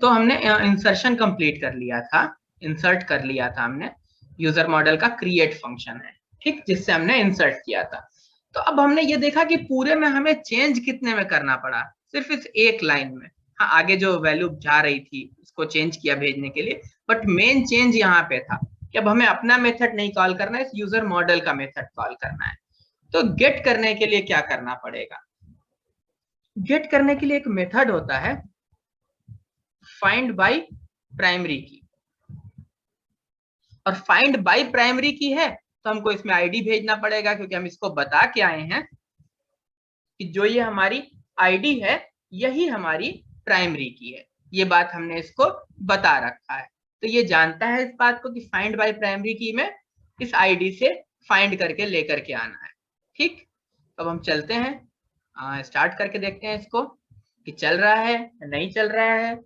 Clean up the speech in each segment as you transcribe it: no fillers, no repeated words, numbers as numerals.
तो हमने insertion complete कर लिया था, इंसर्ट कर लिया था हमने, यूजर मॉडल का क्रिएट फंक्शन है, ठीक, जिससे हमने इंसर्ट किया था। तो अब हमने ये देखा कि पूरे में हमें चेंज कितने में करना पड़ा, सिर्फ इस एक लाइन में। हाँ, आगे जो वैल्यू जा रही थी उसको चेंज किया भेजने के लिए, बट मेन चेंज यहाँ पे था कि अब हमें अपना मेथड नहीं कॉल करना है, इस यूजर मॉडल का मेथड कॉल करना है। तो गेट करने के लिए क्या करना पड़ेगा? गेट करने के लिए एक मेथड होता है फाइंड बाय प्राइमरी की, और फाइंड बाय प्राइमरी की है तो हमको इसमें आईडी भेजना पड़ेगा, क्योंकि हम इसको बता के आए हैं कि जो ये हमारी आईडी है यही हमारी प्राइमरी की है। ये बात हमने इसको बता रखा है, तो ये जानता है इस बात को कि फाइंड बाय प्राइमरी की में इस आईडी से फाइंड करके लेकर के आना है। ठीक, अब हम चलते हैं, स्टार्ट करके देखते हैं इसको कि चल रहा है नहीं चल रहा है।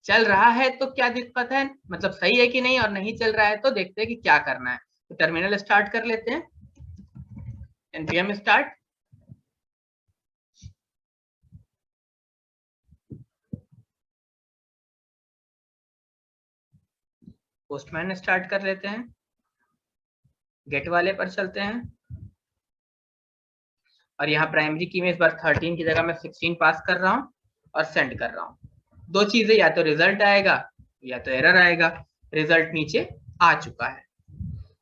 चल रहा है तो क्या दिक्कत है, मतलब सही है कि नहीं, और नहीं चल रहा है तो देखते हैं कि क्या करना है। तो टर्मिनल स्टार्ट कर लेते हैं, npm स्टार्ट, पोस्टमैन स्टार्ट कर लेते हैं, गेट वाले पर चलते हैं, और यहाँ प्राइमरी की में इस बार 13 की जगह मैं 16 पास कर रहा हूँ और सेंड कर रहा हूँ। दो चीजें, या तो रिजल्ट आएगा या तो एरर आएगा। रिजल्ट नीचे आ चुका है,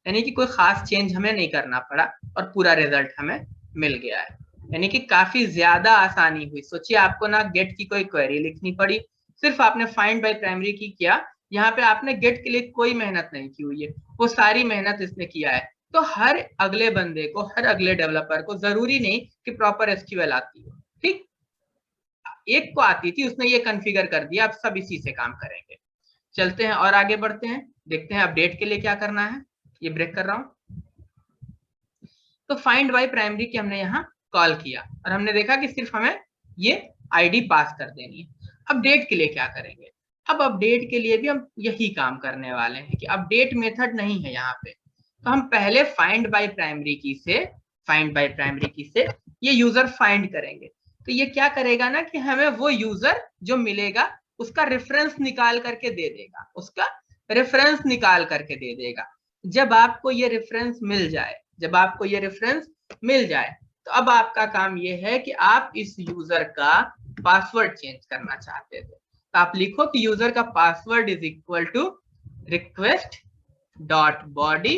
यानी कि कोई खास चेंज हमें नहीं करना पड़ा और पूरा रिजल्ट हमें मिल गया है, यानी कि काफी ज्यादा आसानी हुई। सोचिए, आपको ना गेट की कोई क्वेरी लिखनी पड़ी, सिर्फ आपने फाइंड बाय प्राइमरी की किया। यहाँ पे आपने गेट के लिए कोई मेहनत नहीं की हुई है, वो सारी मेहनत इसने किया है। तो हर अगले बंदे को, हर अगले डेवलपर को जरूरी नहीं कि प्रॉपर एसक्यूएल आती हो, ठीक, एक को आती थी, उसने ये कॉन्फ़िगर कर दिया, अब सब इसी से काम करेंगे। चलते हैं और आगे बढ़ते हैं, देखते हैं अपडेट के लिए क्या करना है। ये ब्रेक कर रहा हूं। तो फाइंड बाय प्राइमरी की हमने यहाँ कॉल किया और हमने देखा कि सिर्फ हमें ये आईडी पास कर देनी है। अपडेट के लिए क्या करेंगे? अब अपडेट के लिए भी हम यही काम करने वाले हैं कि अपडेट मेथड नहीं है यहाँ पे, तो हम पहले फाइंड बाय प्राइमरी की से, फाइंड बाय प्राइमरी की से ये यूजर फाइंड करेंगे। तो ये क्या करेगा ना कि हमें वो यूजर जो मिलेगा उसका रेफरेंस निकाल करके दे देगा, उसका रेफरेंस निकाल करके दे देगा। जब आपको ये रेफरेंस मिल जाए, जब आपको ये रेफरेंस मिल जाए, तो अब आपका काम ये है कि आप इस यूजर का पासवर्ड चेंज करना चाहते थे, तो आप लिखो कि यूजर का password is equal to request dot body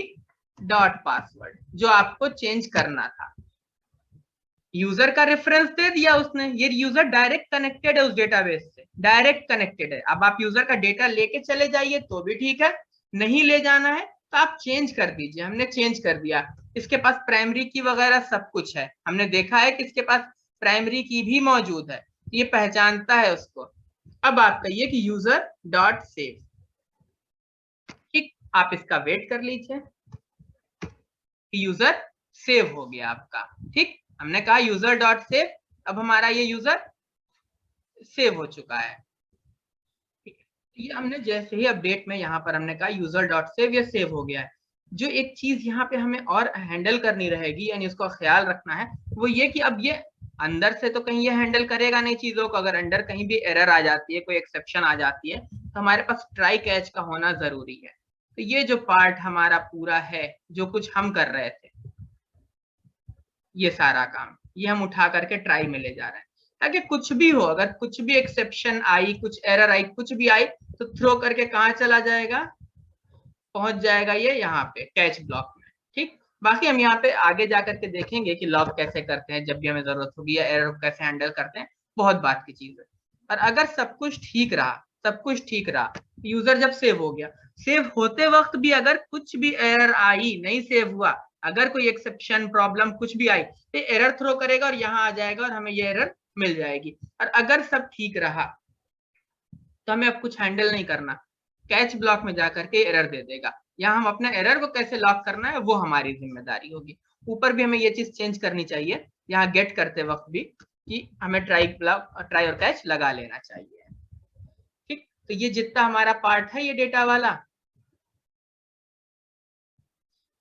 dot password, जो आपको चेंज करना था। यूजर का रेफरेंस दे दिया उसने, ये यूजर डायरेक्ट कनेक्टेड है उस डेटाबेस से, डायरेक्ट कनेक्टेड है। अब आप यूजर का डेटा लेके चले जाइए तो भी ठीक है, नहीं ले जाना है तो आप चेंज कर दीजिए। हमने चेंज कर दिया, इसके पास प्राइमरी की वगैरह सब कुछ है, हमने देखा है कि इसके पास प्राइमरी की भी मौजूद है, ये पहचानता है उसको। अब आप कहिए कि यूजर डॉट सेव, ठीक, आप इसका वेट कर लीजिए कि यूजर सेव हो गया आपका। ठीक, हमने कहा यूजर डॉट सेव, अब हमारा ये यूजर सेव हो चुका है। ये हमने जैसे ही अपडेट में यहाँ पर हमने कहा यूजर डॉट सेव, ये सेव हो गया है। जो एक चीज यहाँ पे हमें और हैंडल करनी रहेगी, यानी उसका ख्याल रखना है, वो ये कि अब ये अंदर से तो कहीं ये हैंडल करेगा नहीं चीजों को। अगर अंदर कहीं भी एरर आ जाती है, कोई एक्सेप्शन आ जाती है, तो हमारे पास ट्राई कैच का होना जरूरी है। तो ये जो पार्ट हमारा पूरा है, जो कुछ हम कर रहे थे, ये सारा काम ये हम उठा करके ट्राई में ले जा रहे हैं, ताकि कुछ भी हो, अगर कुछ भी एक्सेप्शन आई, कुछ एरर आई, कुछ भी आई, तो थ्रो करके कहाँ चला जाएगा, पहुंच जाएगा ये यहाँ पे कैच ब्लॉक में। ठीक, बाकी हम यहाँ पे आगे जाकर के देखेंगे कि लॉग कैसे करते हैं, जब भी हमें जरूरत होगी, या एरर कैसे हैंडल करते हैं, बहुत बात की चीज है। और अगर सब कुछ ठीक रहा, सब कुछ ठीक रहा, यूजर जब सेव हो गया, सेव होते वक्त भी अगर कुछ भी एरर आई, नहीं सेव हुआ, अगर कोई एक्सेप्शन प्रॉब्लम कुछ भी आई, तो एरर थ्रो करेगा और यहाँ आ जाएगा और हमें ये एरर मिल जाएगी। और अगर सब ठीक रहा तो हमें अब कुछ हैंडल नहीं करना, कैच ब्लॉक में जाकर के एरर दे देगा। यहाँ हम अपने एरर को कैसे लॉक करना है वो हमारी जिम्मेदारी होगी। ऊपर भी हमें ये चीज चेंज करनी चाहिए यहाँ गेट करते वक्त भी, कि हमें ट्राई ब्लॉक, ट्राई और कैच लगा लेना चाहिए। ठीक, तो ये जितना हमारा पार्ट है ये डेटा वाला,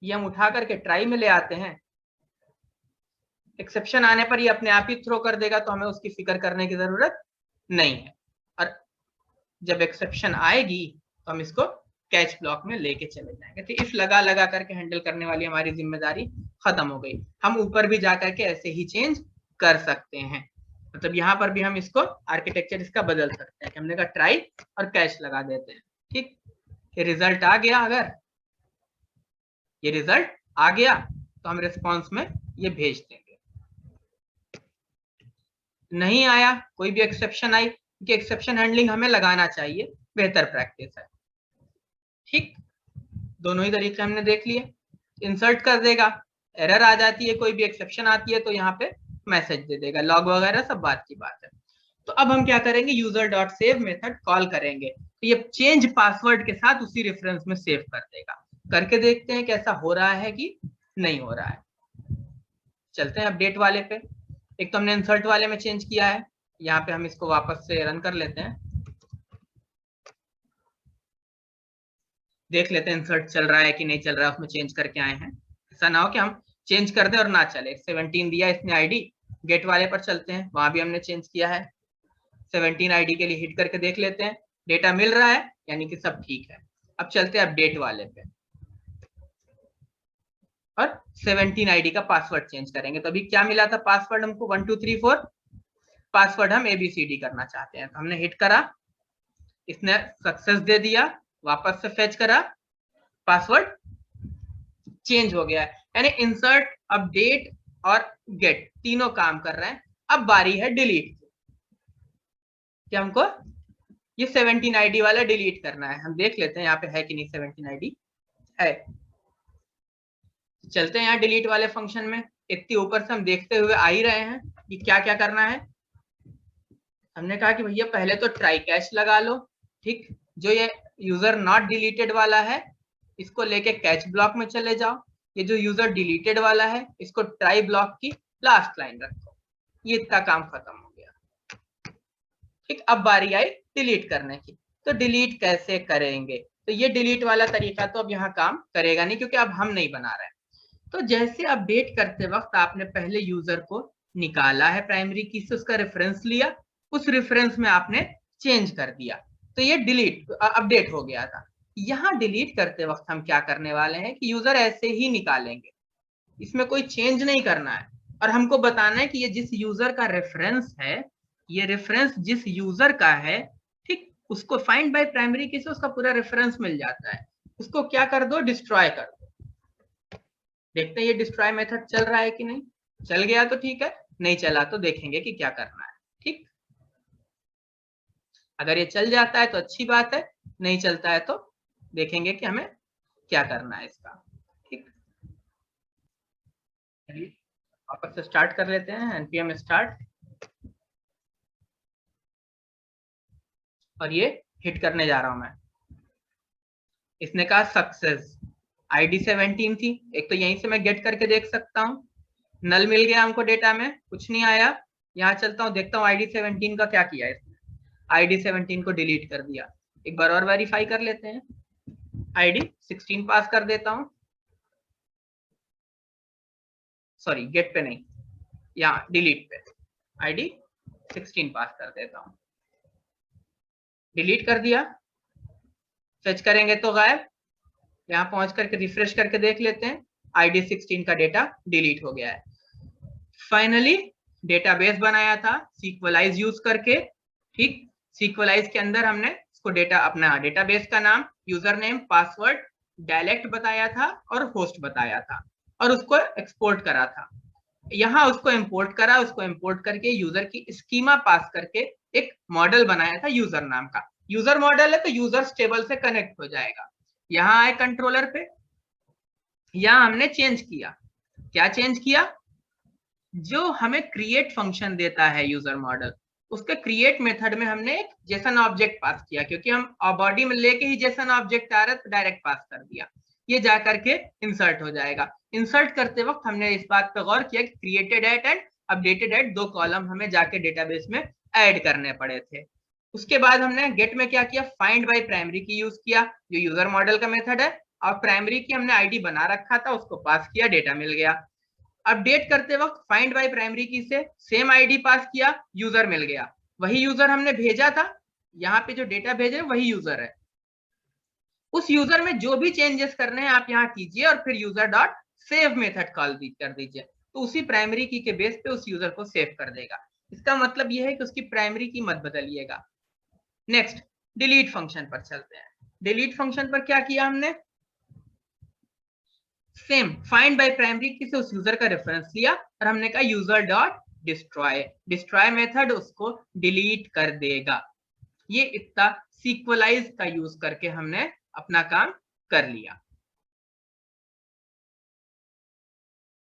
ये हम उठा करके ट्राई में ले आते हैं। एक्सेप्शन आने पर ये अपने आप ही थ्रो कर देगा, तो हमें उसकी फिक्र करने की जरूरत नहीं है। और जब एक्सेप्शन आएगी तो हम इसको कैच ब्लॉक में लेके चले जाएंगे। तो इफ लगा लगा करके हैंडल करने वाली हमारी जिम्मेदारी खत्म हो गई। हम ऊपर भी जाकर के ऐसे ही चेंज कर सकते हैं। मतलब यहाँ पर भी हम इसको आर्किटेक्चर इसका बदल सकते हैं कि हमने कहा ट्राई और कैच लगा देते हैं। ठीक, ये रिजल्ट आ गया। अगर ये रिजल्ट आ गया तो हम रिस्पॉन्स में ये भेज देंगे। नहीं आया, कोई भी एक्सेप्शन आई, कि एक्सेप्शन हैंडलिंग हमें लगाना चाहिए, बेहतर प्रैक्टिस है। ठीक, दोनों ही तरीके हमने देख लिए। इंसर्ट कर देगा, एरर आ जाती है, कोई भी एक्सेप्शन आती है तो यहाँ पे मैसेज दे देगा, लॉग वगैरह सब बात की बात है। तो अब हम क्या करेंगे, user dot save method call करेंगे तो ये चेंज पासवर्ड के साथ उसी रेफरेंस में सेव कर देगा। करके देखते हैं कैसा हो रहा है कि नहीं हो रहा है। चलते हैं अपडेट वाले पे। एक तो हमने इंसर्ट वाले में चेंज किया है, यहाँ पे हम इसको वापस से रन कर लेते हैं, देख लेते हैं इंसर्ट चल रहा है कि नहीं चल रहा है, उसमें चेंज करके आए हैं। ऐसा ना हो कि हम चेंज कर दें और ना चले। 17 दिया इसने आईडी, गेट वाले पर चलते हैं, वहां भी हमने चेंज किया है। 17 आईडी के लिए हिट करके देख लेते हैं, डेटा मिल रहा है यानी कि सब ठीक है। अब चलते हैं अपडेट वाले पे और 17 आईडी का पासवर्ड चेंज करेंगे। तो अभी क्या मिला था पासवर्ड हमको, 1 2 3 4। पासवर्ड हम ABCD करना चाहते हैं, तो हमने हिट करा, इसने सक्सेस दे दिया, वापस से फेच करा, पासवर्ड चेंज हो गया है। यानी इंसर्ट, अपडेट और गेट तीनों काम कर रहे हैं। अब बारी है डिलीट की, कि हमको ये 17 आईडी वाला डिलीट करना है। हम देख लेते हैं यहाँ पे है कि नहीं 17 आईडी है। चलते हैं यहाँ डिलीट वाले फंक्शन में। इतनी ऊपर से हम देखते हुए आ ही रहे हैं कि क्या क्या करना है। हमने कहा कि भैया पहले तो ट्राई कैच लगा लो। ठीक, जो ये यूजर नॉट डिलीटेड वाला है इसको लेके कैच ब्लॉक में चले जाओ। ये जो यूजर डिलीटेड वाला है इसको ट्राई ब्लॉक की लास्ट लाइन रखो। ये इतना काम खत्म हो गया। ठीक, अब बारी आई डिलीट करने की। तो डिलीट कैसे करेंगे, तो ये डिलीट वाला तरीका तो अब यहाँ काम करेगा नहीं, क्योंकि अब हम नहीं बना रहे हैं। तो जैसे अपडेट करते वक्त आपने पहले यूजर को निकाला है प्राइमरी की से, उसका रेफरेंस लिया, उस रेफरेंस में आपने चेंज कर दिया, तो ये डिलीट अपडेट हो गया था। यहाँ डिलीट करते वक्त हम क्या करने वाले हैं कि यूजर ऐसे ही निकालेंगे, इसमें कोई चेंज नहीं करना है। और हमको बताना है कि ये जिस यूजर का रेफरेंस है, ये रेफरेंस जिस यूजर का है, ठीक, उसको फाइंड बाय प्राइमरी की से उसका पूरा रेफरेंस मिल जाता है। उसको क्या कर दो, डिस्ट्रॉय कर दो। देखते हैं ये डिस्ट्रॉय मेथड चल रहा है कि नहीं। चल गया तो ठीक है, नहीं चला तो देखेंगे कि क्या करना है। ठीक, अगर ये चल जाता है तो अच्छी बात है, नहीं चलता है तो देखेंगे कि हमें क्या करना है इसका। ठीक, वापस से स्टार्ट कर लेते हैं, npm स्टार्ट, और ये हिट करने जा रहा हूं मैं। इसने कहा सक्सेस, आईडी 17 थी। एक तो यहीं से मैं गेट करके देख सकता हूँ, नल मिल गया हमको डेटा में, कुछ नहीं आया। यहाँ चलता हूँ, देखता हूँ आईडी 17 का क्या किया इसने। आईडी 17 को डिलीट कर दिया। एक बार और वेरीफाई कर लेते हैं, आईडी 16 पास कर देता हूँ, सॉरी गेट पे नहीं, यहाँ डिलीट पे आईडी 16 पास कर देता हूँ। डिलीट कर दिया, सर्च करेंगे तो गायब। यहाँ पहुंच करके रिफ्रेश करके देख लेते हैं, आईडी 16 का डेटा डिलीट हो गया है। फाइनली डेटाबेस बनाया था सीक्वलाइज यूज करके। ठीक, सीक्वलाइज के अंदर हमने इसको डेटा, अपना डेटाबेस का नाम, यूजर नेम, पासवर्ड, डायलेक्ट बताया था और होस्ट बताया था, और उसको एक्सपोर्ट करा था। यहाँ उसको इंपोर्ट करा, उसको इंपोर्ट करके यूजर की स्कीमा पास करके एक मॉडल बनाया था यूजर नाम का। यूजर मॉडल है तो यूजर टेबल से कनेक्ट हो जाएगा। यहाँ आए कंट्रोलर पे, यहाँ हमने चेंज किया। क्या चेंज किया, जो हमें क्रिएट फंक्शन देता है यूजर मॉडल, उसके क्रिएट मेथड में हमने एक जेसन ऑब्जेक्ट पास किया, क्योंकि हम बॉडी में लेके ही जेसन ऑब्जेक्ट आ रहा है तो डायरेक्ट पास कर दिया। ये जा करके इंसर्ट हो जाएगा। इंसर्ट करते वक्त हमने इस बात पे गौर किया कि created at and updated at 2 column हमें जाके डेटाबेस में ऐड करने पड़े थे। उसके बाद हमने गेट में क्या किया, फाइंड बाय प्राइमरी की यूज किया, जो यूजर मॉडल का मेथड है, और प्राइमरी की हमने आईडी बना रखा था, उसको पास किया, डेटा मिल गया। अपडेट करते वक्त फाइंड बाय प्राइमरी की से सेम आईडी पास किया, यूजर मिल गया। वही यूजर हमने भेजा था, यहाँ पे जो डेटा भेजे वही यूजर है, उस यूजर में जो भी चेंजेस करने हैं आप यहाँ कीजिए और फिर user dot save method call कर दीजिए, तो उसी प्राइमरी की के बेस पे उस यूजर को सेव कर देगा। इसका मतलब यह है कि उसकी प्राइमरी की मत बदलिएगा। नेक्स्ट डिलीट फंक्शन पर चलते हैं। डिलीट फंक्शन पर क्या किया हमने, सेम फाइंड बाय प्राइमरी की से उस यूजर का रेफरेंस लिया और हमने कहा user dot destroy, destroy method उसको डिलीट कर देगा। ये इतना सीक्वलाइज का यूज करके हमने अपना काम कर लिया।